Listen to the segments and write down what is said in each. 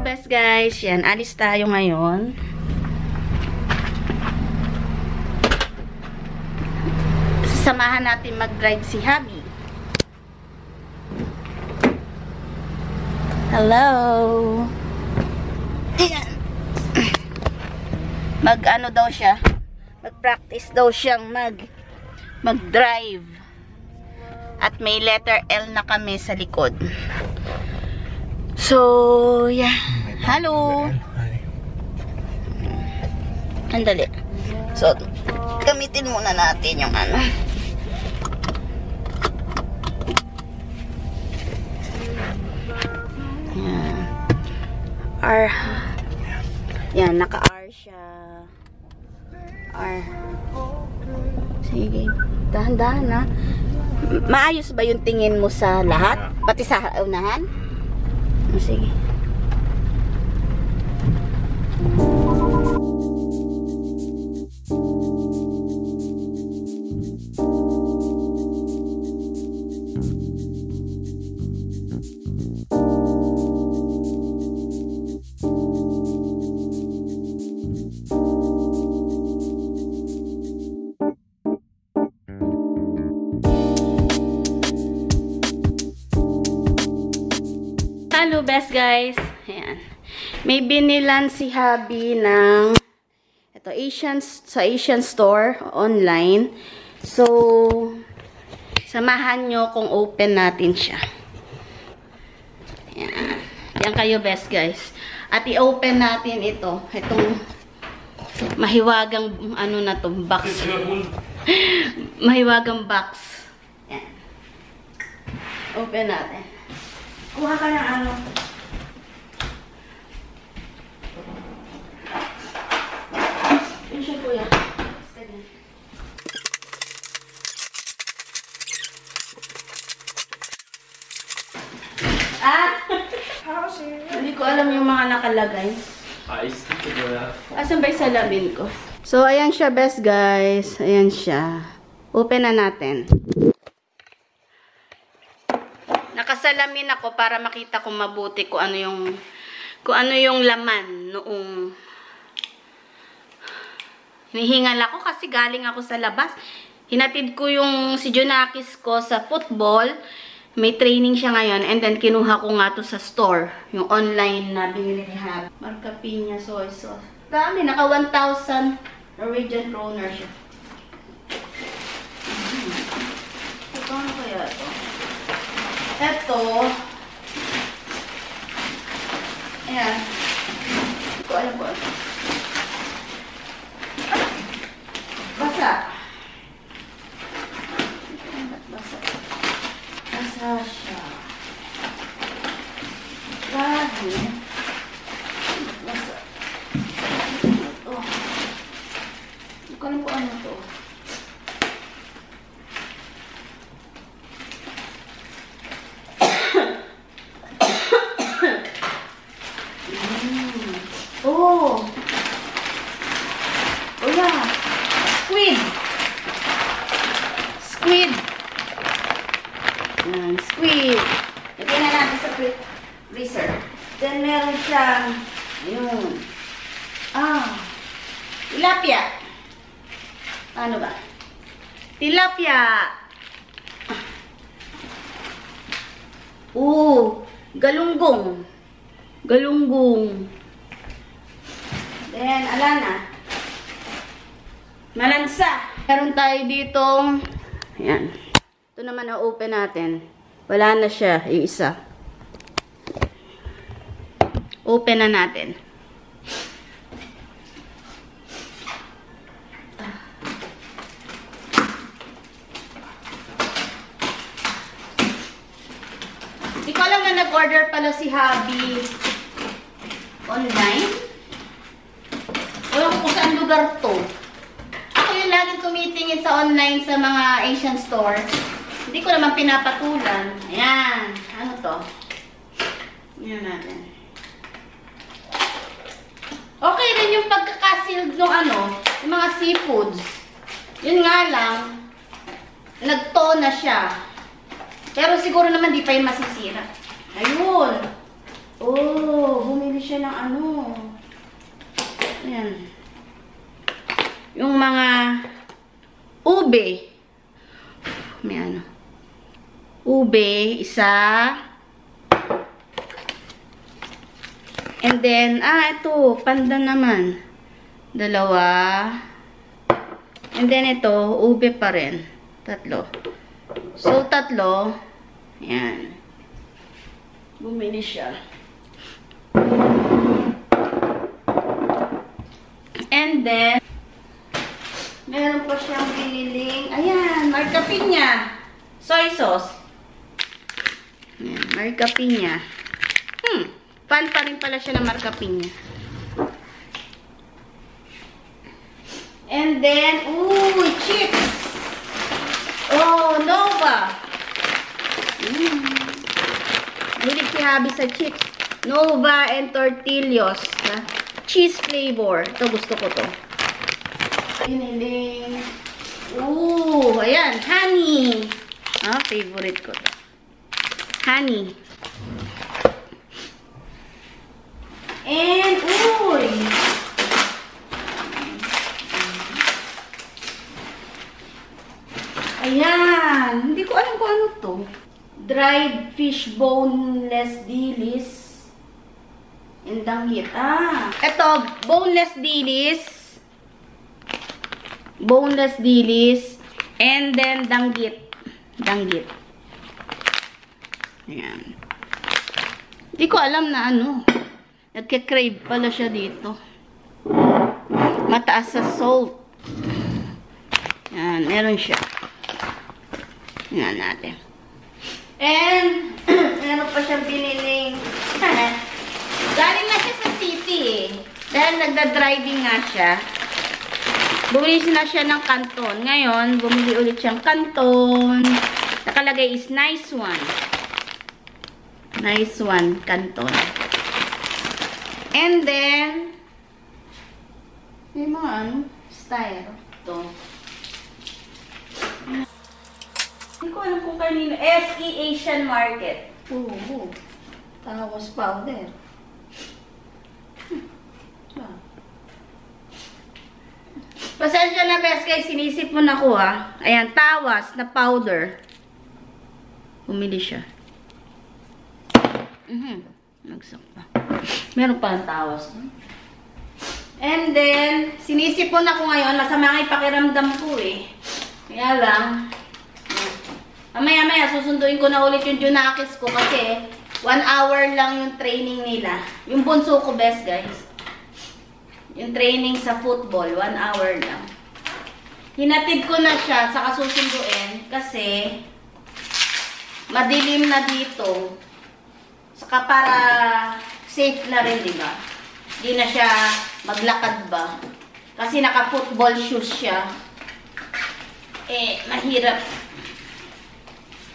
best guys. Yan, alis tayo ngayon. Sasamahan natin mag-drive si Habi. Hello. Yan. Mag-ano daw siya? Mag-practice daw siyang mag-drive. At may letter L na kami sa likod. So, yeah. Hello. Andali. So, gamitin muna natin yung ano. Yan. R. Yan, naka-R siya. R. Sige. Dahan-dahan na. Maayos ba yung tingin mo sa lahat? Pati sa unahan? Sige. Hello best guys. Ayan. May binilan si Habi ng ito sa Asian store online. So samahan nyo kung open natin siya. Ayan. Yan kayo best guys. At i-open natin itong mahiwagang ano na to, box. Mahiwagang box. Ayan. Open natin. Kuha ka ng ano. Yun siya kuya. Hindi ko alam yung mga nakalagay. Asan ba yung salamin ko? So, ayan siya best guys. Ayan siya. Open na natin. Nakasalamin ako para makita ko mabuti kung ano yung laman noong hinihingal ako kasi galing ako sa labas. Hinatid ko yung si Junakis ko sa football. May training siya ngayon and then kinuha ko nga to sa store. Yung online na binili ni Habi. Marca Piña soy sauce. Dami, naka 1,000 Norwegian kroner siya. Paano kaya ito? Ito, ayan, hindi ko alam po. Basa. Basa siya. Grabe. Basa. Ito. Hindi ko alam po ano to. Oh. Oh yeah. Squid. Squid. Squid. Lagyan na natin sa freezer. Then meron siyang yun. Tilapia. Ano ba? Tilapia. Galunggong. Galunggong. Then, alana. Malansa. Meron tayo ditong, ayan. Ito naman na open natin. Wala na siya, yung isa. Open na natin. Hindi ko alam na nag-order pala si Habi online. Ewan ko kung saan lugar to. Ako yung laging tumitingin sa online sa mga Asian store. Hindi ko naman pinapatulan. Ayan. Ano to? Ayan natin. Okay rin yung pagkakasealed ng yung mga seafoods. Yun nga lang, nag-thaw na siya. Pero siguro naman di pa yun masisira. Ayun. Oh, bumili siya siya ng ano. Ayan. Yung mga ube. May ano. Ube, isa. And then, ito, pandan naman. Dalawa. And then, ito, ube pa rin. Tatlo. So, tatlo. Ayan. Bumili siya. And then, meron pa siyang biniling, ayan, marca piña. Soy sauce. Ayan, marca piña. Fan pa rin pala siya ng marca piña. And then, ooh, chips. Oh, Nova. Hilig si Habi sa chips. Nova and Tortillos. Cheese flavor. Ito, gusto ko to. Piniling. Ooh, ayan. Honey. Favorite ko to. Honey. And, uy. Ayan. Hindi ko alam kung ano to. Dried fish boneless dilis. And danggit. Ito, boneless dilis. Boneless dilis. And then danggit. Danggit. Ayan. Hindi ko alam na ano. Nagka-crave pala siya dito. Mataas sa salt. Ayan, meron siya. Ayan natin. And, meron pa siyang biniling. Galing na siya sa city eh. Dahil nagda-driving nga siya. Bumili na siya ng kanton. Ngayon, bumili ulit siyang kanton. Nakalagay is nice one. Nice one, kanton. And then, may mga ano, style. Ito. Hindi ko alam kung kanino. SE Asian Market. Tawas powder. Pasensya na best guys, sinisip mo na ko Ayan, tawas na powder. Bumili siya. Nagsak pa. Meron pa ang tawas. And then, sinisipon ako ngayon. Masama nga ipakiramdam ko eh. Kaya lang, mamaya susunduin ko na ulit yung Junakis ko kasi 1 hour lang yung training nila. Yung bunso ko best guys. Yung training sa football, 1 hour lang. Hinatid ko na siya sa kasusunduin kasi madilim na dito. Saka para safe na rin, di ba? Hindi na siya maglakad ba. Kasi naka-football shoes siya. Mahirap.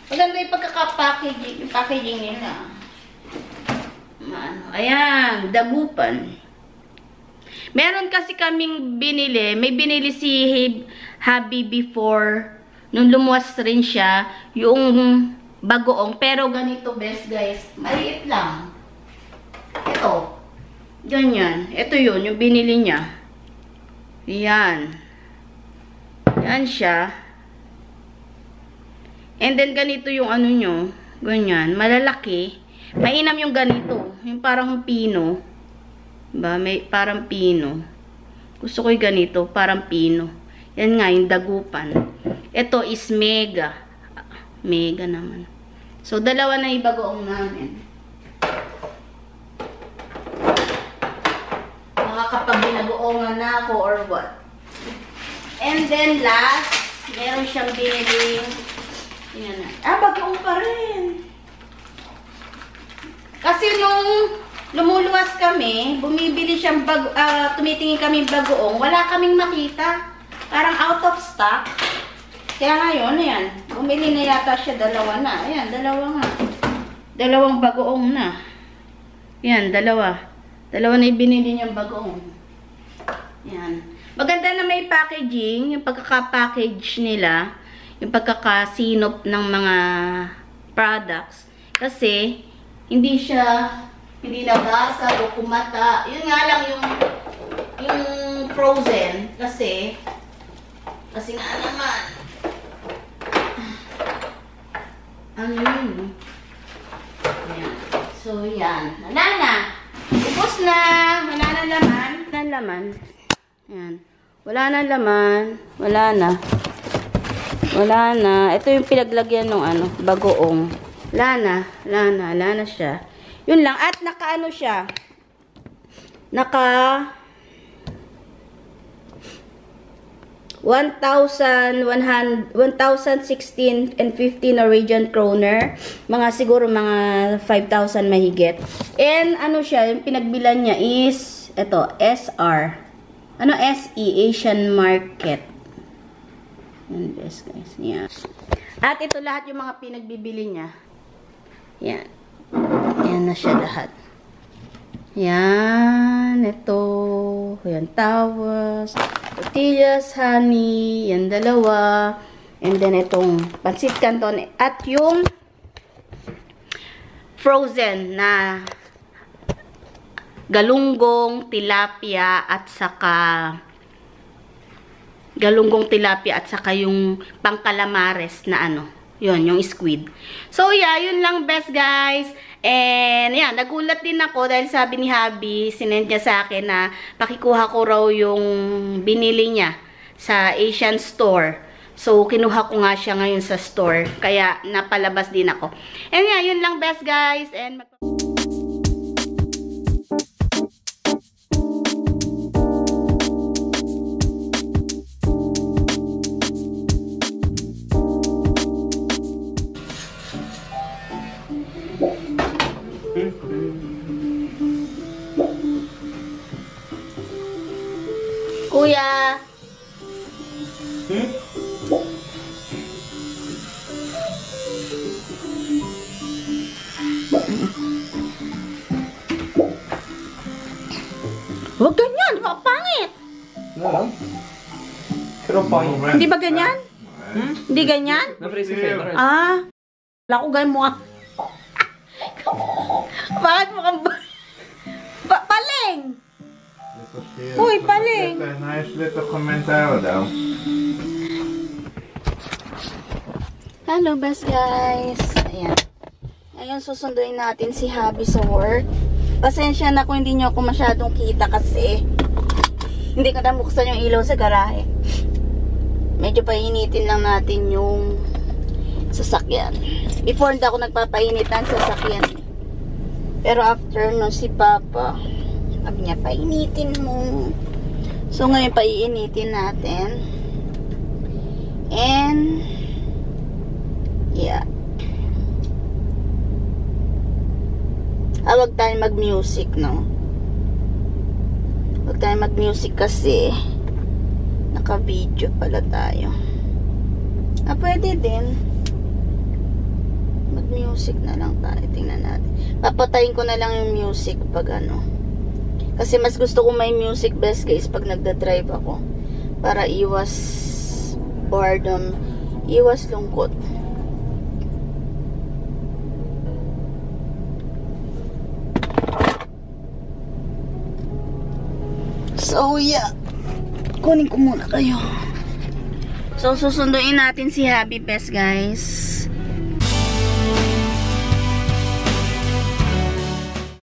Maganda yung pagkaka-packaging, yung packaging nila. Ayan, dagupan. Meron kasi kaming binili. May binili si Habi before. Nung lumuwas rin siya, yung bagoong. Pero ganito best guys. Maliit lang. Ito. Ganyan. Ito yun, yung binili niya. Yan. Yan siya. And then ganito yung ano nyo. Ganyan. Malalaki. Mainam yung ganito. Yung parang pino. Diba? May parang pino. Gusto ko yung ganito. Parang pino. Yan nga, yung dagupan. Ito is mega. Mega naman. So, dalawa na ibagoong namin. Kapag binagoongan na ako or what. And then last, meron siyang biniling. Yan na. Bagoong pa rin. Kasi nung lumuluwas kami, bumibili siyang tumitingin kami bagoong, wala kaming makita. Parang out of stock. Kaya ngayon, ayan, bumili na yata siya, dalawa na. Ayan, dalawa nga. Dalawang bagoong na. Ayan, dalawa. Dalawa na ibinili niyang bagoong. Yan. Maganda na may packaging, yung pagkaka-package nila, yung pagkakasinop ng mga products. Kasi, hindi siya hindi nabasag o kumata. Yun nga lang yung frozen kasi nga naman ano yun? Ayan. So yan. Wala na. Ubus na. Wala na laman. Wala na laman. Ayan. Wala na laman. Wala na. Wala na. Ito yung pinaglagyan ng ano, bagoong. Wala na. Wala na. Wala na siya. Yun lang. At naka-ano siya. Naka 1,016 and 15 Norwegian kroner. Mga siguro mga 5,000 mahigit. And ano siya, yung pinagbilan niya is ito, SR. Ano SE? Asian Market. Yan guys. Yan. At ito lahat yung mga pinagbibili niya. Yan. Yan na siya lahat. Yan. Ito. Yan. Tawas. Tortillas, honey. Yan dalawa. And then itong pansit canton. At yung frozen na galunggong, tilapia at saka yung pangkalamares na ano. Yun, yung squid. So, yeah, yun lang best guys. And, yan, nagulat din ako dahil sabi ni Habi, sinend niya sa akin na pakikuha ko raw yung binili niya sa Asian store. So, kinuha ko nga siya ngayon sa store. Kaya, napalabas din ako. And, yeah, yun lang best guys. And, Kuya. Huwag ganyan, pangit. No. Pero pangit. Hindi ba ganyan? Hindi ganyan? Ah. Wala ko ganyan mo. Bakit mo kang paling? Uy, paling! Nice little commentary daw. Hello, best guys! Ayan. Ngayon, susunduin natin si Habi sa work. Pasensya na kung hindi nyo ako masyadong kita kasi hindi ko na buksan yung ilaw sa garahe. Medyo painitin lang natin yung sasakyan. Before, hindi ako nagpapainit ng sasakyan. Pero after no, si Papa, sabi niya, painitin mo. So, ngayon, paiinitin natin. And, yeah. Huwag tayo mag-music, no? Huwag tayo mag-music kasi naka-video pala tayo. Pwede din. Mag-music na lang tayo. Tingnan natin. Papatayin ko na lang yung music pag ano. Kasi mas gusto ko may music best guys pag nagda-drive ako. Para iwas boredom. Iwas lungkot. So yeah. Kunin ko muna kayo. So susunduin natin si Habi best guys.